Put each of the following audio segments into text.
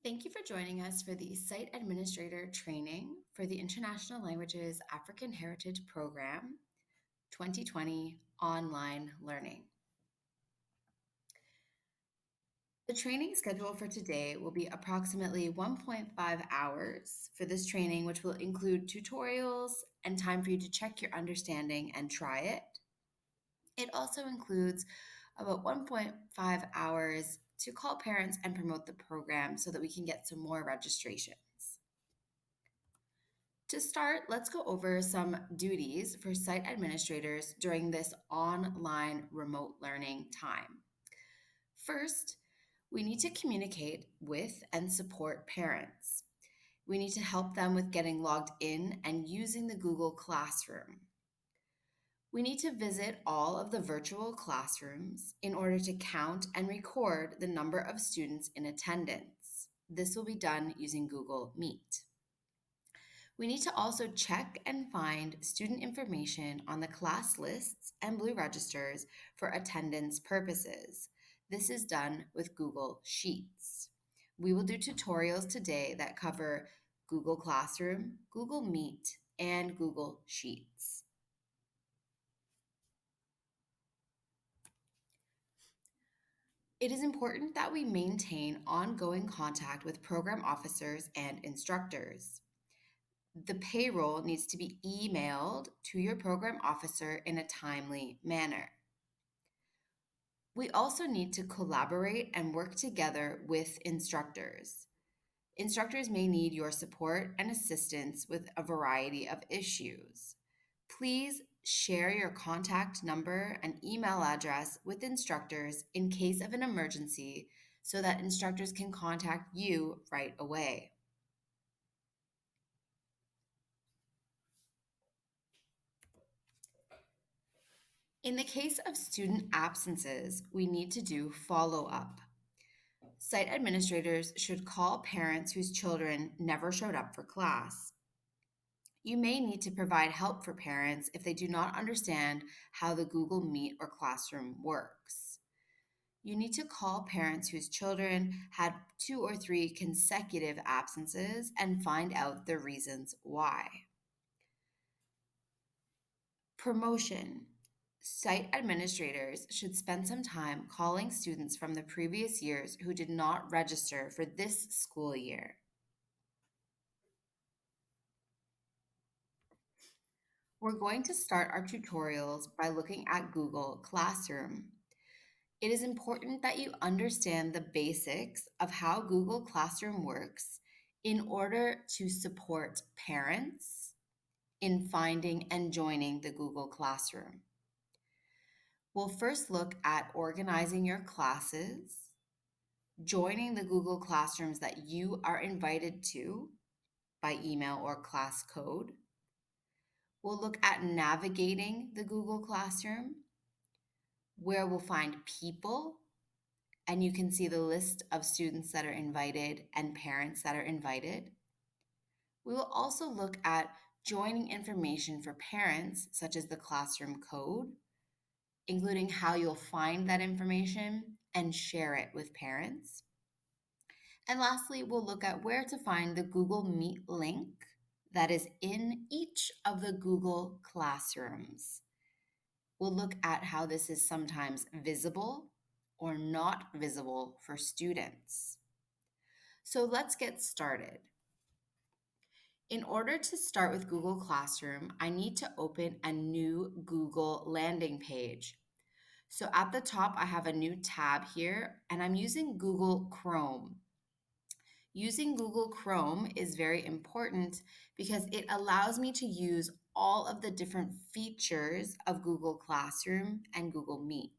Thank you for joining us for the Site Administrator Training for the International Languages African Heritage Program 2020 Online Learning. The training schedule for today will be approximately 1.5 hours for this training, which will include tutorials and time for you to check your understanding and try it. It also includes about 1.5 hours to call parents and promote the program so that we can get some more registrations. To start, let's go over some duties for site administrators during this online remote learning time. First, we need to communicate with and support parents. We need to help them with getting logged in and using the Google Classroom. We need to visit all of the virtual classrooms in order to count and record the number of students in attendance. This will be done using Google Meet. We need to also check and find student information on the class lists and Blue registers for attendance purposes. This is done with Google Sheets. We will do tutorials today that cover Google Classroom, Google Meet, and Google Sheets. It is important that we maintain ongoing contact with program officers and instructors. The payroll needs to be emailed to your program officer in a timely manner. We also need to collaborate and work together with instructors. Instructors may need your support and assistance with a variety of issues. Please share your contact number and email address with instructors in case of an emergency so that instructors can contact you right away. In the case of student absences, we need to do follow-up. Site administrators should call parents whose children never showed up for class. You may need to provide help for parents if they do not understand how the Google Meet or Classroom works. You need to call parents whose children had 2 or 3 consecutive absences and find out the reasons why. Promotion. Site administrators should spend some time calling students from the previous years who did not register for this school year. We're going to start our tutorials by looking at Google Classroom. It is important that you understand the basics of how Google Classroom works in order to support parents in finding and joining the Google Classroom. We'll first look at organizing your classes, joining the Google Classrooms that you are invited to by email or class code. We'll look at navigating the Google Classroom, where we'll find people, and you can see the list of students that are invited and parents that are invited. We will also look at joining information for parents, such as the classroom code, including how you'll find that information and share it with parents. And lastly, we'll look at where to find the Google Meet link that is in each of the Google Classrooms. We'll look at how this is sometimes visible or not visible for students. So let's get started. In order to start with Google Classroom, I need to open a new Google landing page. So at the top, I have a new tab here, and I'm using Google Chrome. Using Google Chrome is very important because it allows me to use all of the different features of Google Classroom and Google Meet.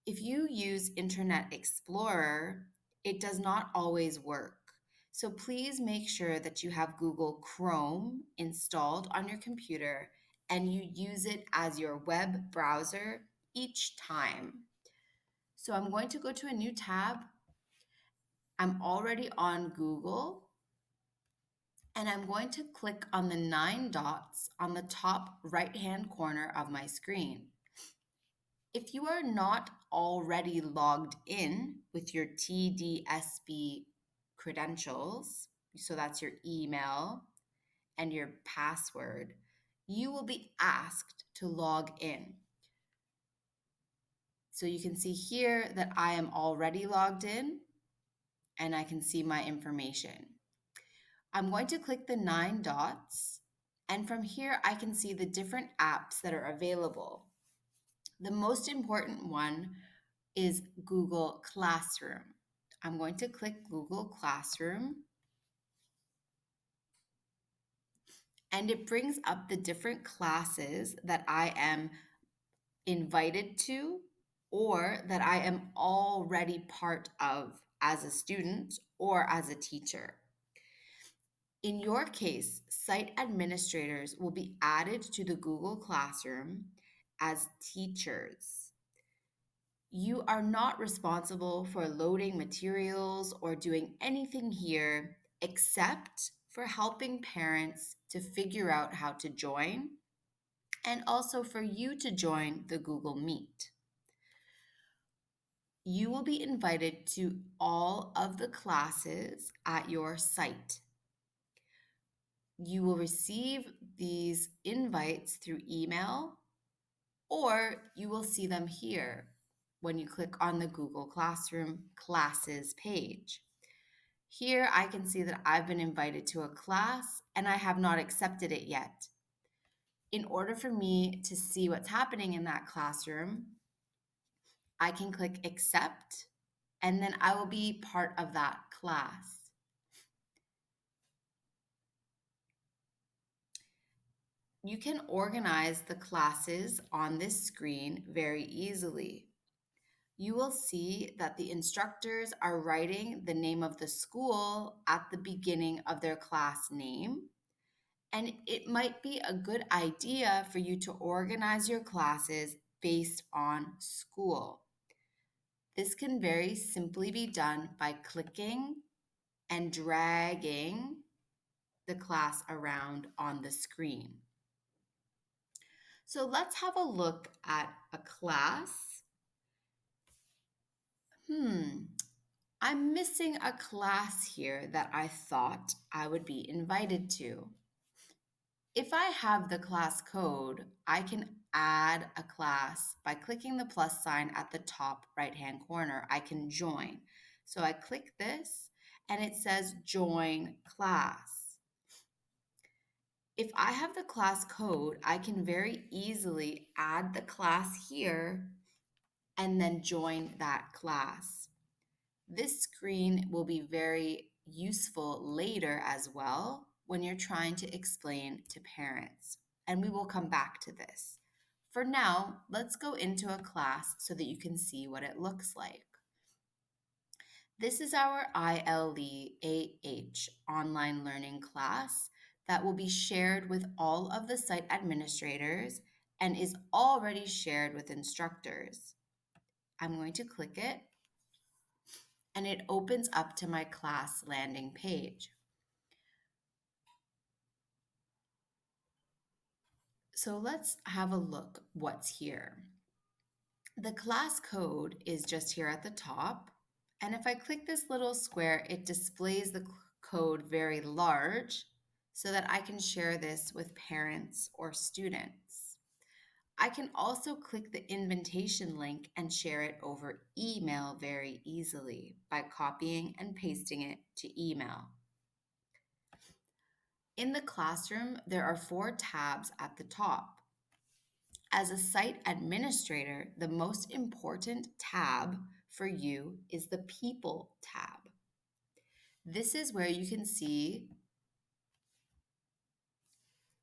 If you use Internet Explorer, it does not always work. So please make sure that you have Google Chrome installed on your computer and you use it as your web browser each time. So I'm going to go to a new tab. I'm already on Google, and I'm going to click on the 9 dots on the top right-hand corner of my screen. If you are not already logged in with your TDSB credentials, so that's your email and your password, you will be asked to log in. So you can see here that I am already logged in and I can see my information. I'm going to click the 9 dots, and from here I can see the different apps that are available. The most important one is Google Classroom. I'm going to click Google Classroom, and it brings up the different classes that I am invited to or that I am already part of as a student or as a teacher. In your case, site administrators will be added to the Google Classroom as teachers. You are not responsible for loading materials or doing anything here except for helping parents to figure out how to join and also for you to join the Google Meet. You will be invited to all of the classes at your site. You will receive these invites through email, or you will see them here when you click on the Google Classroom classes page. Here I can see that I've been invited to a class and I have not accepted it yet. In order for me to see what's happening in that classroom, I can click accept, and then I will be part of that class. You can organize the classes on this screen very easily. You will see that the instructors are writing the name of the school at the beginning of their class name. And it might be a good idea for you to organize your classes based on school. This can very simply be done by clicking and dragging the class around on the screen. So let's have a look at a class. I'm missing a class here that I thought I would be invited to. If I have the class code, I can add a class by clicking the plus sign at the top right-hand corner. I can join. So I click this and it says join class. If I have the class code, I can very easily add the class here and then join that class. This screen will be very useful later as well when you're trying to explain to parents, and we will come back to this. For now, let's go into a class so that you can see what it looks like. This is our ILE-AH online learning class that will be shared with all of the site administrators and is already shared with instructors. I'm going to click it and it opens up to my class landing page. So let's have a look what's here. The class code is just here at the top. And if I click this little square, it displays the code very large so that I can share this with parents or students. I can also click the invitation link and share it over email very easily by copying and pasting it to email. In the classroom, there are 4 tabs at the top. As a site administrator, the most important tab for you is the People tab. This is where you can see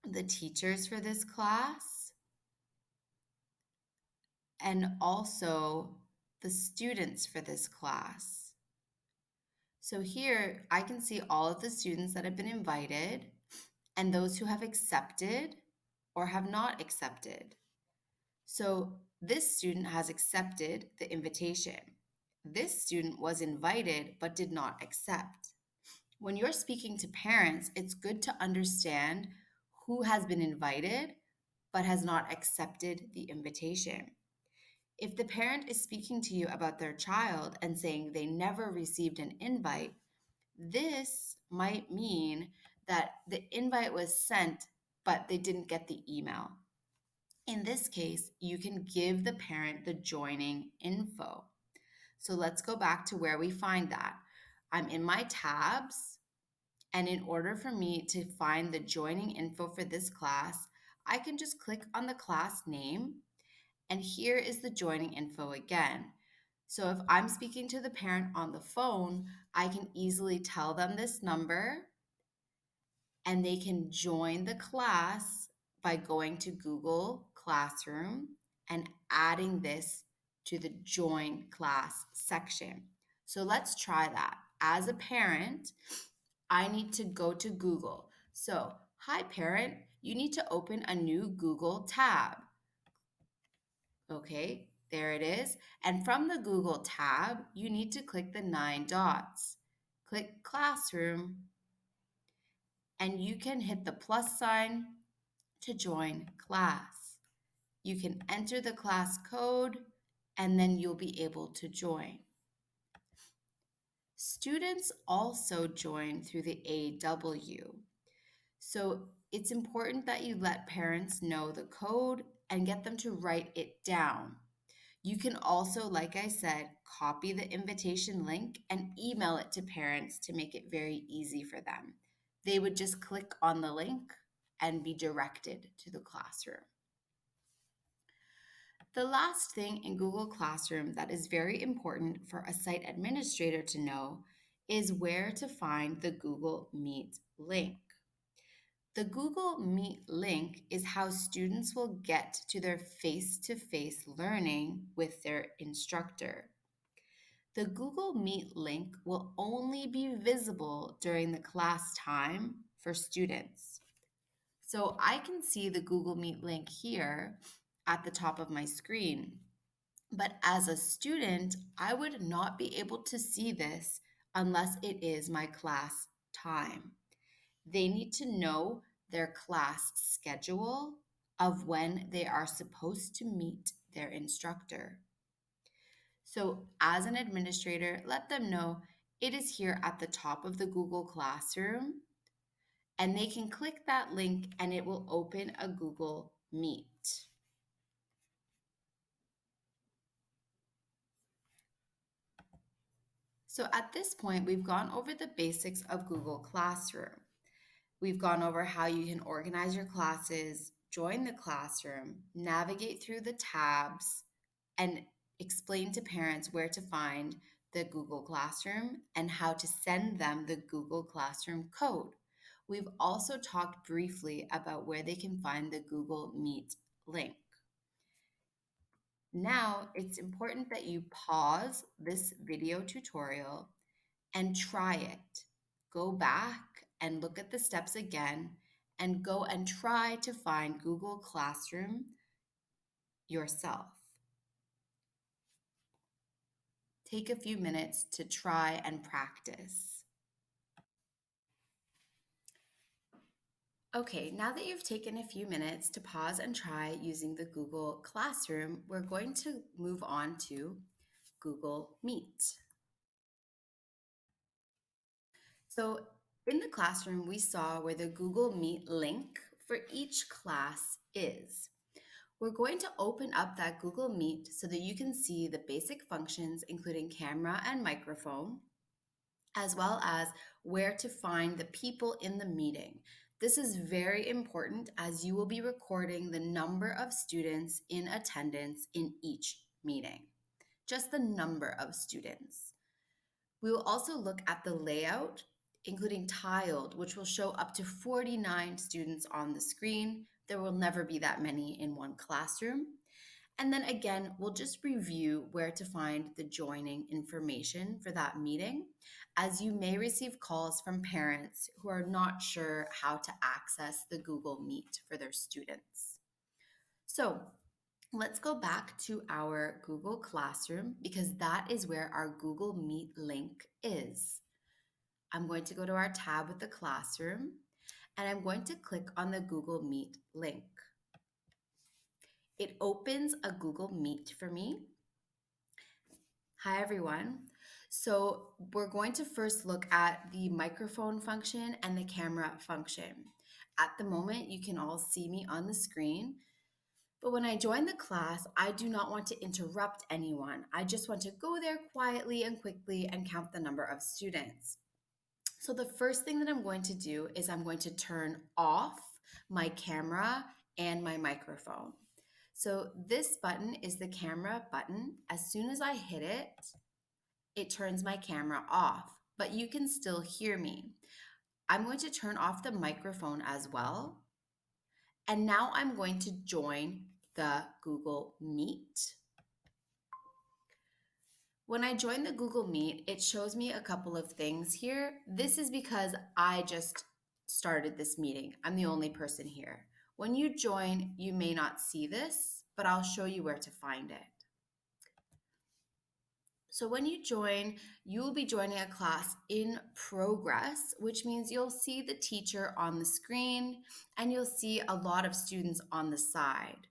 the teachers for this class and also the students for this class. So here I can see all of the students that have been invited and those who have accepted or have not accepted. So this student has accepted the invitation. This student was invited but did not accept. When you're speaking to parents, it's good to understand who has been invited but has not accepted the invitation. If the parent is speaking to you about their child and saying they never received an invite, This might mean that the invite was sent, but they didn't get the email. In this case, you can give the parent the joining info. So let's go back to where we find that. I'm in my tabs, and in order for me to find the joining info for this class, I can just click on the class name, and here is the joining info again. So if I'm speaking to the parent on the phone, I can easily tell them this number, and they can join the class by going to Google Classroom and adding this to the join class section. So let's try that. As a parent, I need to go to Google. So, hi parent, you need to open a new Google tab. Okay, there it is. And from the Google tab, you need to click the 9 dots. Click Classroom, and you can hit the plus sign to join class. You can enter the class code, and then you'll be able to join. Students also join through the AW. So it's important that you let parents know the code and get them to write it down. You can also, like I said, copy the invitation link and email it to parents to make it very easy for them. They would just click on the link and be directed to the classroom. The last thing in Google Classroom that is very important for a site administrator to know is where to find the Google Meet link. The Google Meet link is how students will get to their face-to-face learning with their instructor. The Google Meet link will only be visible during the class time for students. So I can see the Google Meet link here at the top of my screen. But as a student, I would not be able to see this unless it is my class time. They need to know their class schedule of when they are supposed to meet their instructor. So as an administrator, let them know it is here at the top of the Google Classroom, and they can click that link and it will open a Google Meet. So at this point, we've gone over the basics of Google Classroom. We've gone over how you can organize your classes, join the classroom, navigate through the tabs, and explain to parents where to find the Google Classroom and how to send them the Google Classroom code. We've also talked briefly about where they can find the Google Meet link. Now, it's important that you pause this video tutorial and try it. Go back and look at the steps again and go and try to find Google Classroom yourself. Take a few minutes to try and practice. Okay, now that you've taken a few minutes to pause and try using the Google Classroom, we're going to move on to Google Meet. So in the classroom, we saw where the Google Meet link for each class is. We're going to open up that Google Meet so that you can see the basic functions, including camera and microphone, as well as where to find the people in the meeting. This is very important as you will be recording the number of students in attendance in each meeting, just the number of students. We will also look at the layout, including tiled, which will show up to 49 students on the screen. There will never be that many in one classroom. And then again, we'll just review where to find the joining information for that meeting, as you may receive calls from parents who are not sure how to access the Google Meet for their students. So let's go back to our Google Classroom because that is where our Google Meet link is. I'm going to go to our tab with the classroom and I'm going to click on the Google Meet link. It opens a Google Meet for me. Hi everyone. So we're going to first look at the microphone function and the camera function. At the moment, you can all see me on the screen, but when I join the class, I do not want to interrupt anyone. I just want to go there quietly and quickly and count the number of students. So the first thing that I'm going to do is I'm going to turn off my camera and my microphone. So this button is the camera button. As soon as I hit it, it turns my camera off, but you can still hear me. I'm going to turn off the microphone as well. And now I'm going to join the Google Meet. When I join the Google Meet, it shows me a couple of things here. This is because I just started this meeting. I'm the only person here. When you join, you may not see this, but I'll show you where to find it. So when you join, you will be joining a class in progress, which means you'll see the teacher on the screen and you'll see a lot of students on the side.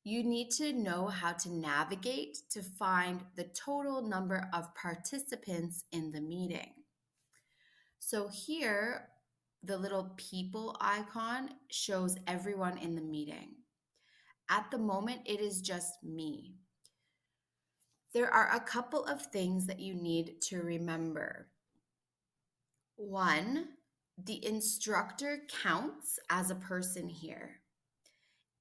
You need to know how to navigate to find the total number of participants in the meeting. So here, the little people icon shows everyone in the meeting. At the moment, it is just me. There are a couple of things that you need to remember. One, the instructor counts as a person here.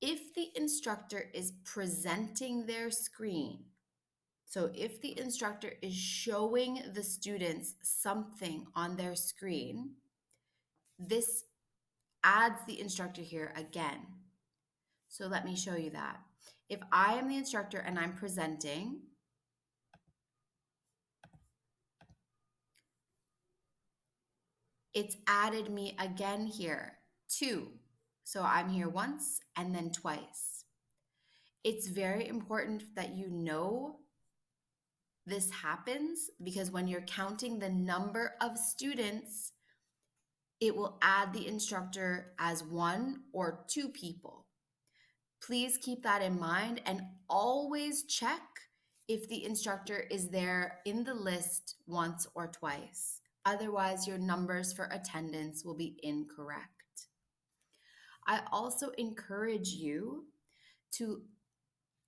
If the instructor is presenting their screen, so if the instructor is showing the students something on their screen, this adds the instructor here again. So let me show you that. If I am the instructor and I'm presenting, it's added me again here, 2. So I'm here once and then twice. It's very important that you know this happens because when you're counting the number of students, it will add the instructor as 1 or 2 people. Please keep that in mind and always check if the instructor is there in the list once or twice. Otherwise, your numbers for attendance will be incorrect. I also encourage you to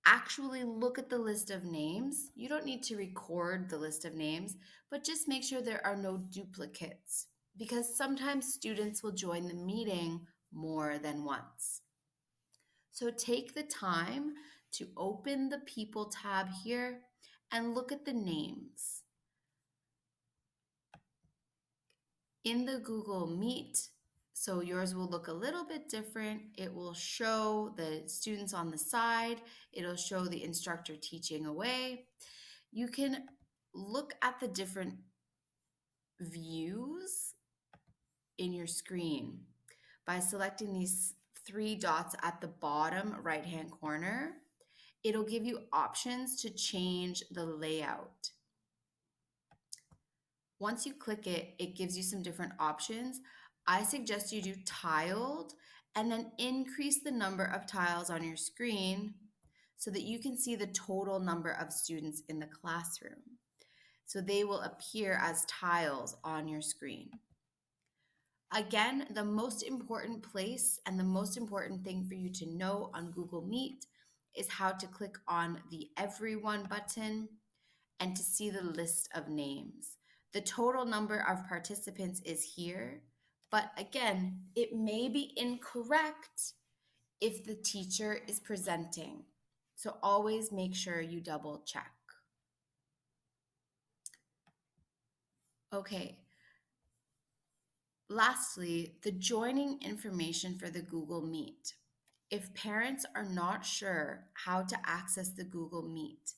actually look at the list of names. You don't need to record the list of names, but just make sure there are no duplicates because sometimes students will join the meeting more than once. So take the time to open the People tab here and look at the names. In the Google Meet, so yours will look a little bit different. It will show the students on the side. It'll show the instructor teaching away. You can look at the different views in your screen by selecting these 3 dots at the bottom right-hand corner. It'll give you options to change the layout. Once you click it, it gives you some different options. I suggest you do tiled and then increase the number of tiles on your screen so that you can see the total number of students in the classroom. So they will appear as tiles on your screen. Again, the most important place and the most important thing for you to know on Google Meet is how to click on the Everyone button and to see the list of names. The total number of participants is here, but again, it may be incorrect if the teacher is presenting. So always make sure you double check. Okay. Lastly, the joining information for the Google Meet. If parents are not sure how to access the Google Meet,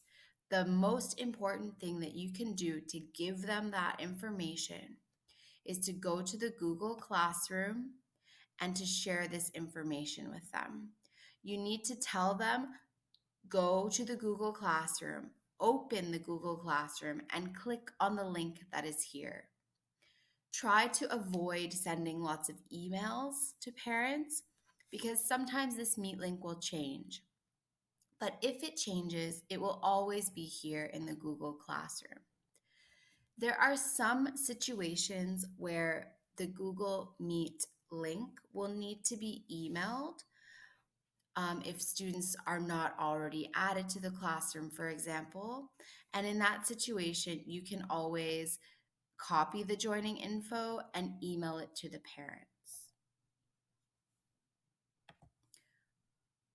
the most important thing that you can do to give them that information is to go to the Google Classroom and to share this information with them. You need to tell them, go to the Google Classroom, open the Google Classroom, and click on the link that is here. Try to avoid sending lots of emails to parents because sometimes this Meet link will change. But if it changes, it will always be here in the Google Classroom. There are some situations where the Google Meet link will need to be emailed if students are not already added to the classroom, for example. And in that situation, you can always copy the joining info and email it to the parents.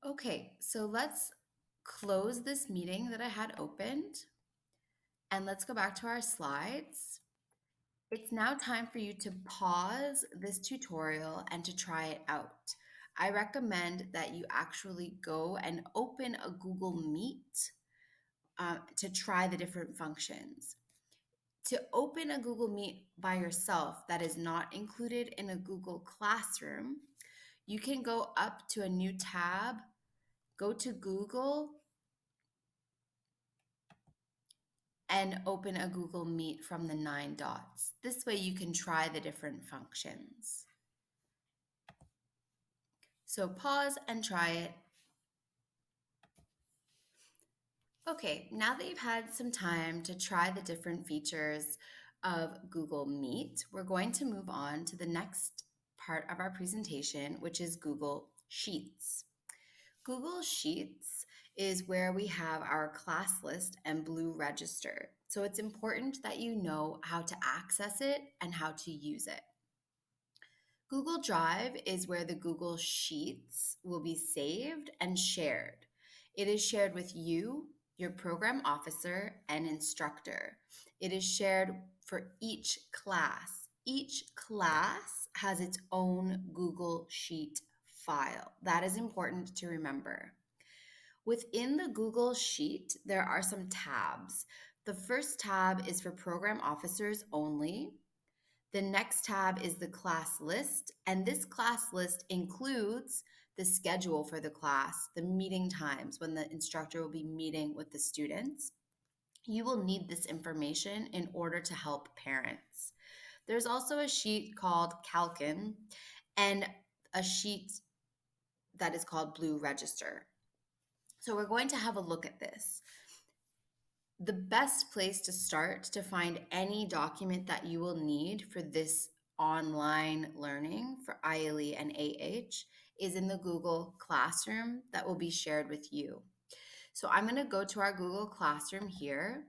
Okay, so let's close this meeting that I had opened and let's go back to our slides. It's now time for you to pause this tutorial and to try it out. I recommend that you actually go and open a Google Meet to try the different functions. To open a Google Meet by yourself that is not included in a Google Classroom, you can go up to a new tab, go to Google, and open a Google Meet from the 9 dots. This way you can try the different functions. So pause and try it. Okay, now that you've had some time to try the different features of Google Meet, we're going to move on to the next part of our presentation, which is Google Sheets. Google Sheets is where we have our class list and Blue Register. So it's important that you know how to access it and how to use it. Google Drive is where the Google Sheets will be saved and shared. It is shared with you, your program officer, and instructor. It is shared for each class. Each class has its own Google Sheet file. That is important to remember. Within the Google Sheet, there are some tabs. The first tab is for program officers only. The next tab is the class list, and this class list includes the schedule for the class, the meeting times when the instructor will be meeting with the students. You will need this information in order to help parents. There's also a sheet called Calkin and a sheet that is called Blue Register. So we're going to have a look at this. The best place to start to find any document that you will need for this online learning for ILE and AH is in the Google Classroom that will be shared with you. So I'm going to go to our Google Classroom here.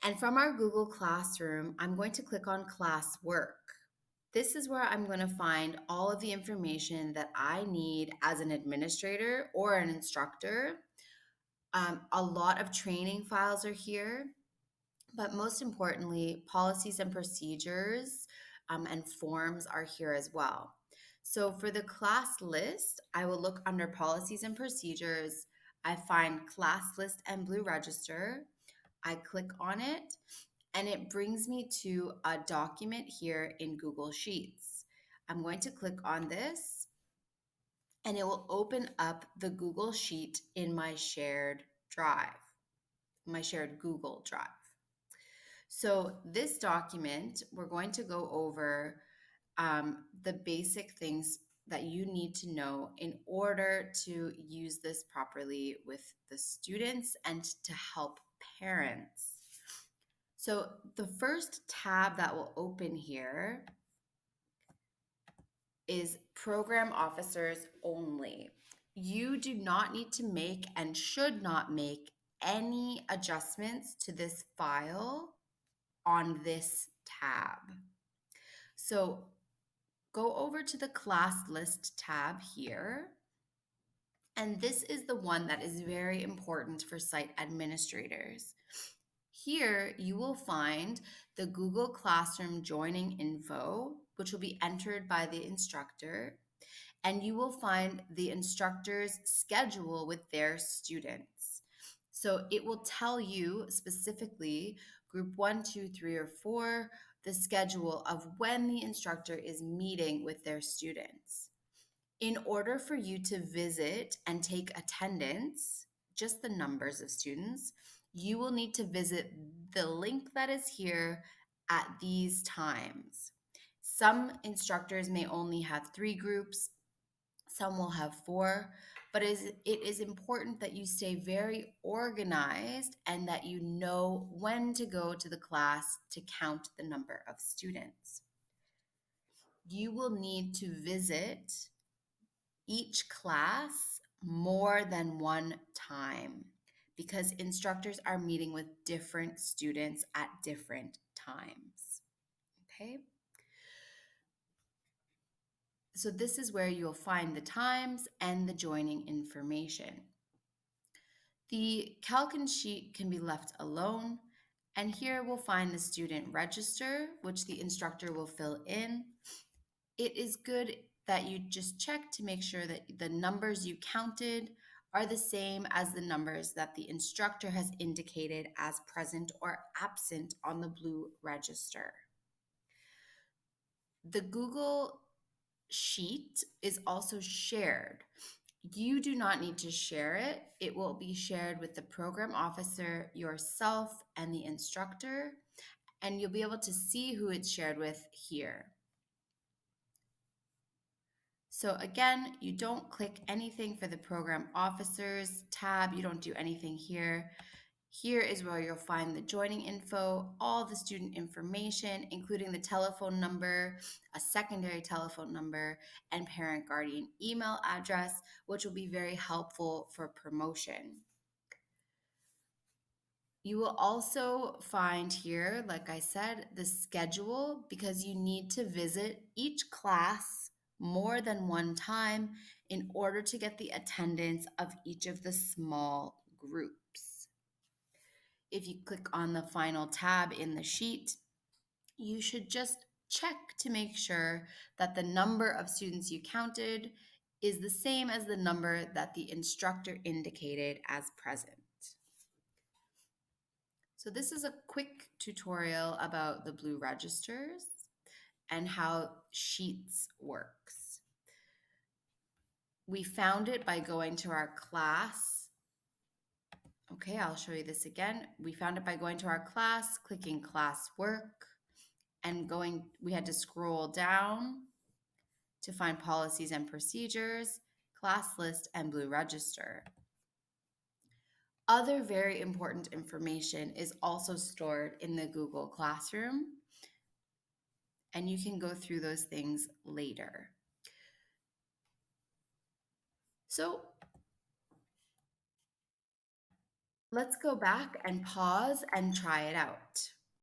And from our Google Classroom, I'm going to click on Classwork. This is where I'm going to find all of the information that I need as an administrator or an instructor. A lot of training files are here, but most importantly, policies and procedures and forms are here as well. So for the class list, I will look under policies and procedures. I find class list and Blue Register. I click on it and it brings me to a document here in Google Sheets. I'm going to click on this and it will open up the Google Sheet in my shared drive, my shared Google Drive. So this document, we're going to go over the basic things that you need to know in order to use this properly with the students and to help parents. So the first tab that will open here is Program Officers Only. You do not need to make and should not make any adjustments to this file on this tab. So go over to the class list tab here. And this is the one that is very important for site administrators. Here you will find the Google Classroom joining info, which will be entered by the instructor. And you will find the instructor's schedule with their students. So it will tell you specifically group 1, 2, 3, or 4, the schedule of when the instructor is meeting with their students. In order for you to visit and take attendance, just the numbers of students, you will need to visit the link that is here at these times. Some instructors may only have 3 groups. Some will have 4, but it is important that you stay very organized and that you know when to go to the class to count the number of students. You will need to visit each class more than one time because instructors are meeting with different students at different times. Okay? So this is where you'll find the times and the joining information. The Calcan sheet can be left alone, and here we'll find the student register, which the instructor will fill in. It is good that you just check to make sure that the numbers you counted are the same as the numbers that the instructor has indicated as present or absent on the blue register. The Google Sheet is also shared. You do not need to share it. It will be shared with the program officer, yourself, and the instructor, and you'll be able to see who it's shared with here. So again, you don't click anything for the program officers tab. You don't do anything here. Here is where you'll find the joining info, all the student information, including the telephone number, a secondary telephone number, and parent guardian email address, which will be very helpful for promotion. You will also find here, like I said, the schedule because you need to visit each class more than one time in order to get the attendance of each of the small groups. If you click on the final tab in the sheet, you should just check to make sure that the number of students you counted is the same as the number that the instructor indicated as present. So this is a quick tutorial about the blue registers and how Sheets works. We found it by going to our class. Okay, I'll show you this again. We found it by going to our class, clicking class work, and we had to scroll down to find policies and procedures, class list, and blue register. Other very important information is also stored in the Google Classroom, and you can go through those things later. So let's go back and pause and try it out.